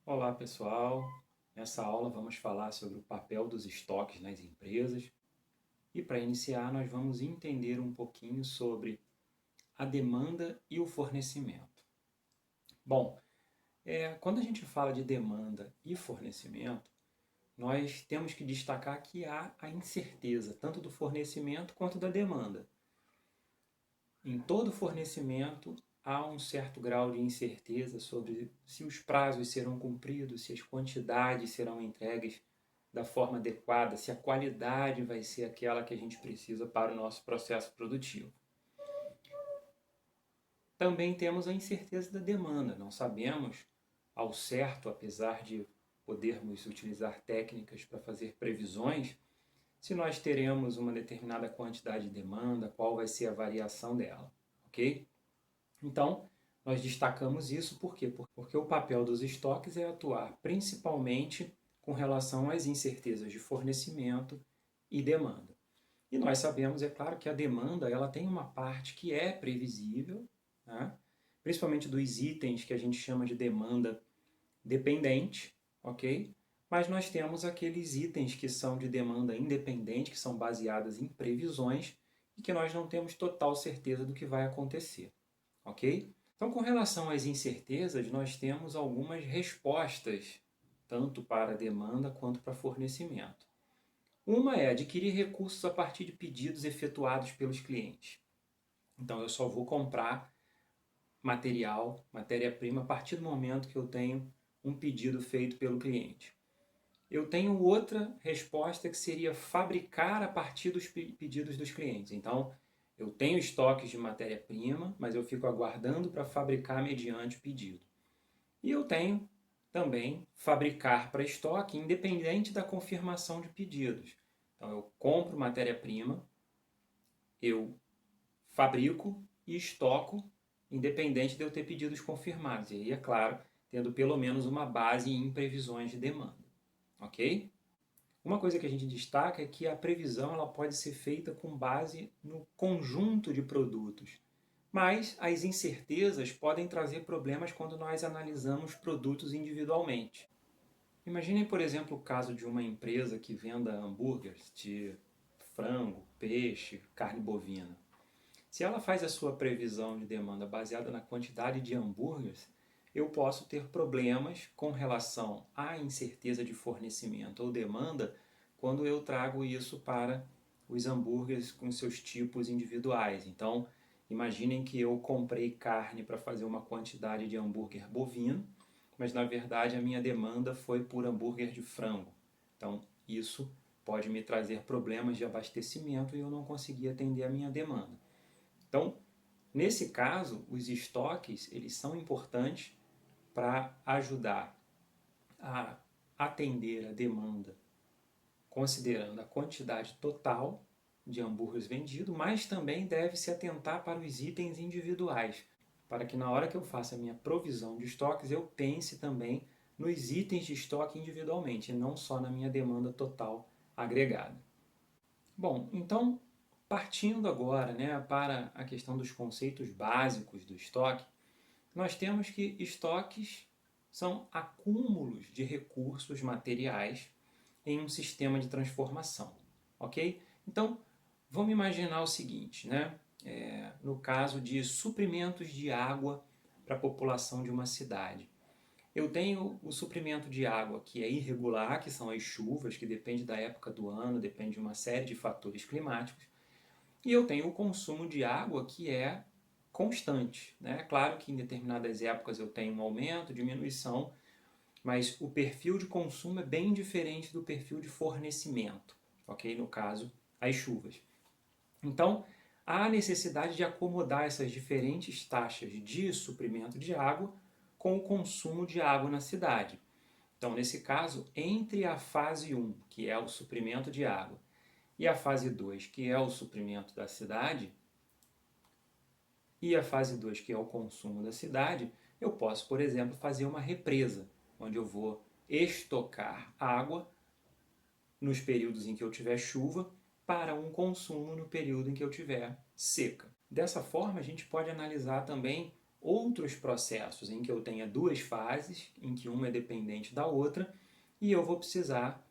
Olá pessoal, nessa aula vamos falar sobre o papel dos estoques nas empresas e para iniciar nós vamos entender um pouquinho sobre a demanda e o fornecimento. Bom, quando a gente fala de demanda e fornecimento, nós temos que destacar que há a incerteza tanto do fornecimento quanto da demanda. Em todo fornecimento há um certo grau de incerteza sobre se os prazos serão cumpridos, se as quantidades serão entregues da forma adequada, se a qualidade vai ser aquela que a gente precisa para o nosso processo produtivo. Também temos a incerteza da demanda, não sabemos ao certo, apesar de podermos utilizar técnicas para fazer previsões, se nós teremos uma determinada quantidade de demanda, qual vai ser a variação dela, ok? Então, nós destacamos isso por quê? Porque o papel dos estoques é atuar principalmente com relação às incertezas de fornecimento e demanda. E nós sabemos, é claro, que a demanda ela tem uma parte que é previsível, né? Principalmente dos itens que a gente chama de demanda dependente, ok? Mas nós temos aqueles itens que são de demanda independente, que são baseadas em previsões e que nós não temos total certeza do que vai acontecer, ok? Então, com relação às incertezas, nós temos algumas respostas, tanto para a demanda quanto para fornecimento. Uma é adquirir recursos a partir de pedidos efetuados pelos clientes. Então, eu só vou comprar material, matéria-prima, a partir do momento que eu tenho um pedido feito pelo cliente. Eu tenho outra resposta que seria fabricar a partir dos pedidos dos clientes. Então, eu tenho estoques de matéria-prima, mas eu fico aguardando para fabricar mediante o pedido. E eu tenho também fabricar para estoque, independente da confirmação de pedidos. Então, eu compro matéria-prima, eu fabrico e estoco, independente de eu ter pedidos confirmados. E aí, é claro, tendo pelo menos uma base em previsões de demanda. Ok? Uma coisa que a gente destaca é que a previsão ela pode ser feita com base no conjunto de produtos, mas as incertezas podem trazer problemas quando nós analisamos produtos individualmente. Imaginem, por exemplo, o caso de uma empresa que venda hambúrgueres de frango, peixe, carne bovina. Se ela faz a sua previsão de demanda baseada na quantidade de hambúrgueres, eu posso ter problemas com relação à incerteza de fornecimento ou demanda quando eu trago isso para os hambúrgueres com seus tipos individuais. Então, imaginem que eu comprei carne para fazer uma quantidade de hambúrguer bovino, mas na verdade a minha demanda foi por hambúrguer de frango. Então, isso pode me trazer problemas de abastecimento e eu não conseguir atender a minha demanda. Então, nesse caso, os estoques eles são importantes para ajudar a atender a demanda, considerando a quantidade total de hambúrgueres vendidos, mas também deve se atentar para os itens individuais, para que na hora que eu faça a minha provisão de estoques, eu pense também nos itens de estoque individualmente, e não só na minha demanda total agregada. Bom, então, partindo agora, né, para a questão dos conceitos básicos do estoque, nós temos que estoques são acúmulos de recursos materiais em um sistema de transformação, ok? Então, vamos imaginar o seguinte, né? No caso de suprimentos de água para a população de uma cidade. Eu tenho o suprimento de água que é irregular, que são as chuvas, que depende da época do ano, depende de uma série de fatores climáticos. E eu tenho o consumo de água que é constante, né? Claro que em determinadas épocas eu tenho um aumento, diminuição, mas o perfil de consumo é bem diferente do perfil de fornecimento, ok? No caso, as chuvas. Então, há necessidade de acomodar essas diferentes taxas de suprimento de água com o consumo de água na cidade. Então, nesse caso, entre a fase 1, que é o suprimento de água, e a fase 2, que é o suprimento da cidade, e a fase 2, que é o consumo da cidade, eu posso, por exemplo, fazer uma represa, onde eu vou estocar água nos períodos em que eu tiver chuva para um consumo no período em que eu tiver seca. Dessa forma, a gente pode analisar também outros processos em que eu tenha duas fases, em que uma é dependente da outra, e eu vou precisar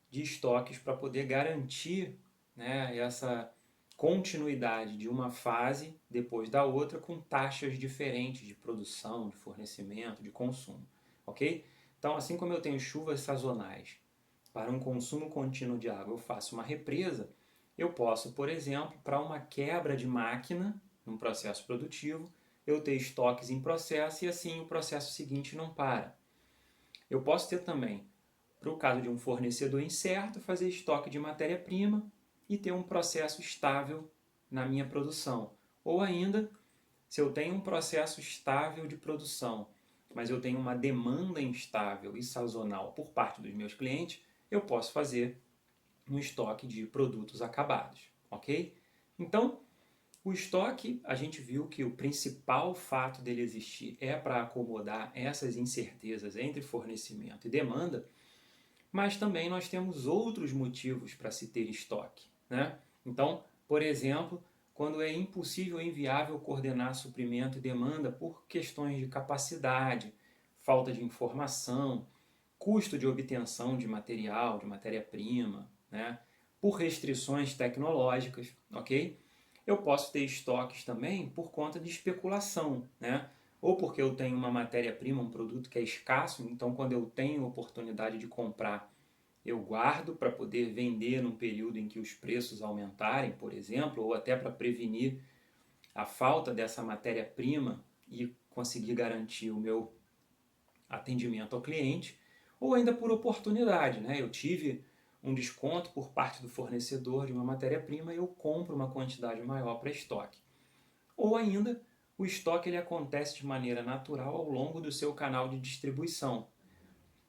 de estoques para poder garantir, né, essa continuidade de uma fase depois da outra com taxas diferentes de produção, de fornecimento, de consumo, ok? Então, assim como eu tenho chuvas sazonais para um consumo contínuo de água, eu faço uma represa, eu posso, por exemplo, para uma quebra de máquina num processo produtivo, eu ter estoques em processo e assim o processo seguinte não para. Eu posso ter também, para o caso de um fornecedor incerto, fazer estoque de matéria-prima e ter um processo estável na minha produção. Ou ainda, se eu tenho um processo estável de produção, mas eu tenho uma demanda instável e sazonal por parte dos meus clientes, eu posso fazer um estoque de produtos acabados, ok? Então, o estoque, a gente viu que o principal fato dele existir é para acomodar essas incertezas entre fornecimento e demanda, mas também nós temos outros motivos para se ter estoque, né? Então, por exemplo, quando é impossível ou inviável coordenar suprimento e demanda por questões de capacidade, falta de informação, custo de obtenção de material, de matéria-prima, né? Por restrições tecnológicas, ok? Eu posso ter estoques também por conta de especulação, né? Ou porque eu tenho uma matéria-prima, um produto que é escasso, então quando eu tenho oportunidade de comprar, eu guardo para poder vender num período em que os preços aumentarem, por exemplo, ou até para prevenir a falta dessa matéria-prima e conseguir garantir o meu atendimento ao cliente, ou ainda por oportunidade, né? Eu tive um desconto por parte do fornecedor de uma matéria-prima e eu compro uma quantidade maior para estoque. Ou ainda, o estoque ele acontece de maneira natural ao longo do seu canal de distribuição.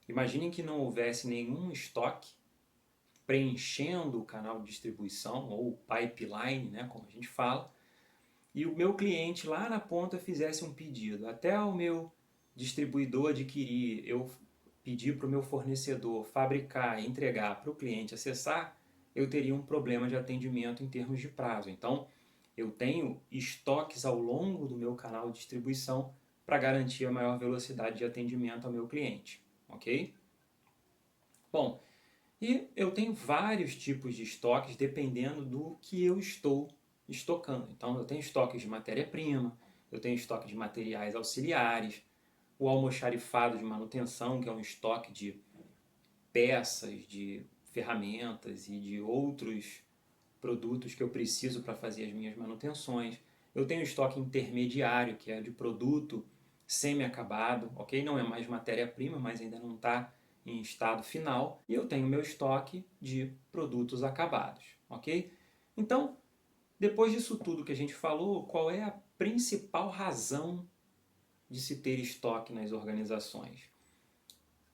Imaginem que não houvesse nenhum estoque preenchendo o canal de distribuição, ou pipeline, né, como a gente fala, e o meu cliente lá na ponta fizesse um pedido. Até o meu distribuidor adquirir, eu pedir para o meu fornecedor fabricar e entregar para o cliente acessar, eu teria um problema de atendimento em termos de prazo. Então, eu tenho estoques ao longo do meu canal de distribuição para garantir a maior velocidade de atendimento ao meu cliente, ok? Bom, e eu tenho vários tipos de estoques dependendo do que eu estou estocando. Então, eu tenho estoques de matéria-prima, eu tenho estoque de materiais auxiliares, o almoxarifado de manutenção, que é um estoque de peças, de ferramentas e de outros produtos que eu preciso para fazer as minhas manutenções. Eu tenho estoque intermediário, que é de produto semi-acabado, ok? Não é mais matéria-prima, mas ainda não está em estado final. E eu tenho meu estoque de produtos acabados, ok? Então, depois disso tudo que a gente falou, qual é a principal razão de se ter estoque nas organizações?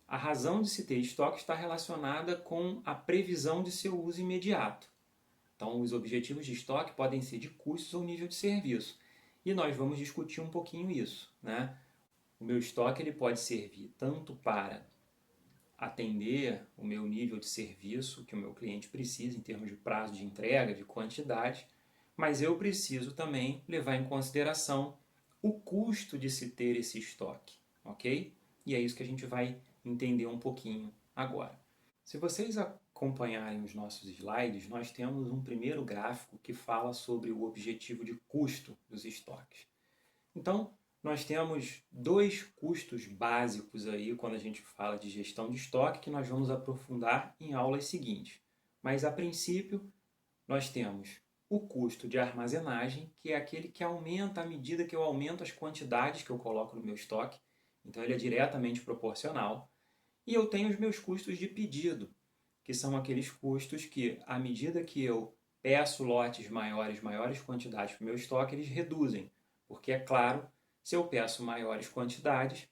A razão de se ter estoque está relacionada com a previsão de seu uso imediato. Então, os objetivos de estoque podem ser de custos ou nível de serviço. E nós vamos discutir um pouquinho isso, né? O meu estoque ele pode servir tanto para atender o meu nível de serviço que o meu cliente precisa em termos de prazo de entrega, de quantidade, mas eu preciso também levar em consideração o custo de se ter esse estoque, ok? E é isso que a gente vai entender um pouquinho agora. Se vocês acompanharem os nossos slides, nós temos um primeiro gráfico que fala sobre o objetivo de custo dos estoques. Então, nós temos dois custos básicos aí quando a gente fala de gestão de estoque que nós vamos aprofundar em aulas seguintes. Mas, a princípio, nós temos o custo de armazenagem, que é aquele que aumenta à medida que eu aumento as quantidades que eu coloco no meu estoque. Então, ele é diretamente proporcional. E eu tenho os meus custos de pedido, que são aqueles custos que, à medida que eu peço lotes maiores, maiores quantidades para o meu estoque, eles reduzem. Porque, é claro, se eu peço maiores quantidades,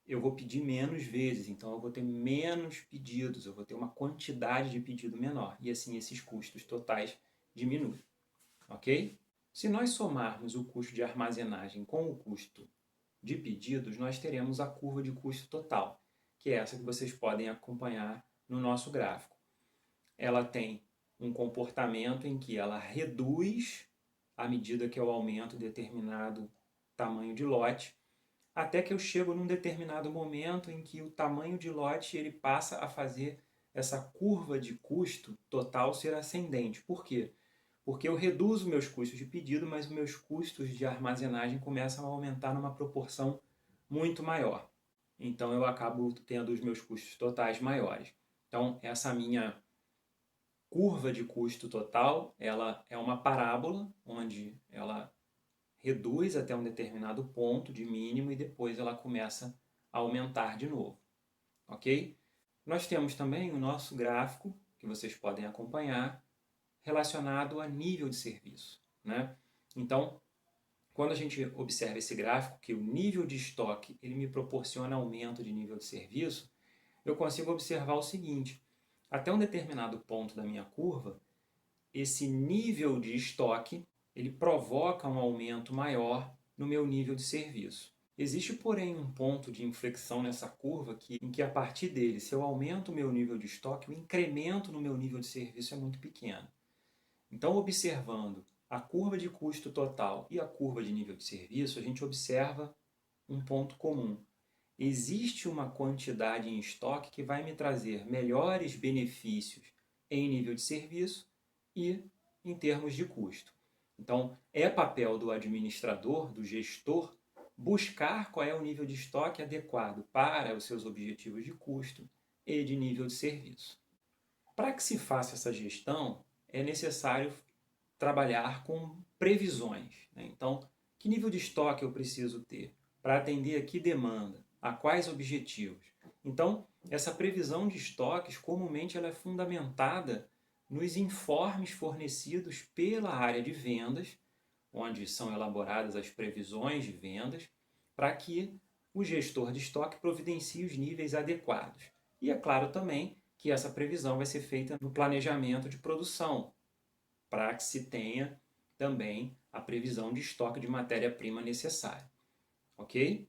eu vou pedir menos vezes, então eu vou ter menos pedidos, eu vou ter uma quantidade de pedido menor. E assim esses custos totais diminuem. Ok? Se nós somarmos o custo de armazenagem com o custo de pedidos, nós teremos a curva de custo total, que é essa que vocês podem acompanhar no nosso gráfico. Ela tem um comportamento em que ela reduz à medida que eu aumento determinado tamanho de lote, até que eu chego num determinado momento em que o tamanho de lote ele passa a fazer essa curva de custo total ser ascendente. Por quê? Porque eu reduzo meus custos de pedido, mas os meus custos de armazenagem começam a aumentar numa proporção muito maior. Então eu acabo tendo os meus custos totais maiores. Então essa minha curva de custo total, ela é uma parábola onde ela reduz até um determinado ponto de mínimo e depois ela começa a aumentar de novo, ok? Nós temos também o nosso gráfico, que vocês podem acompanhar, relacionado a nível de serviço, né? Então, quando a gente observa esse gráfico, que o nível de estoque ele me proporciona aumento de nível de serviço, eu consigo observar o seguinte: até um determinado ponto da minha curva, esse nível de estoque ele provoca um aumento maior no meu nível de serviço. Existe, porém, um ponto de inflexão nessa curva em que, a partir dele, se eu aumento o meu nível de estoque, o incremento no meu nível de serviço é muito pequeno. Então, observando a curva de custo total e a curva de nível de serviço, a gente observa um ponto comum. Existe uma quantidade em estoque que vai me trazer melhores benefícios em nível de serviço e em termos de custo. Então, é papel do administrador, do gestor, buscar qual é o nível de estoque adequado para os seus objetivos de custo e de nível de serviço. Para que se faça essa gestão, é necessário trabalhar com previsões, né? Então, que nível de estoque eu preciso ter para atender a que demanda, a quais objetivos? Então, essa previsão de estoques, comumente ela é fundamentada nos informes fornecidos pela área de vendas, onde são elaboradas as previsões de vendas, para que o gestor de estoque providencie os níveis adequados. E é claro também que essa previsão vai ser feita no planejamento de produção, para que se tenha também a previsão de estoque de matéria-prima necessária. Ok?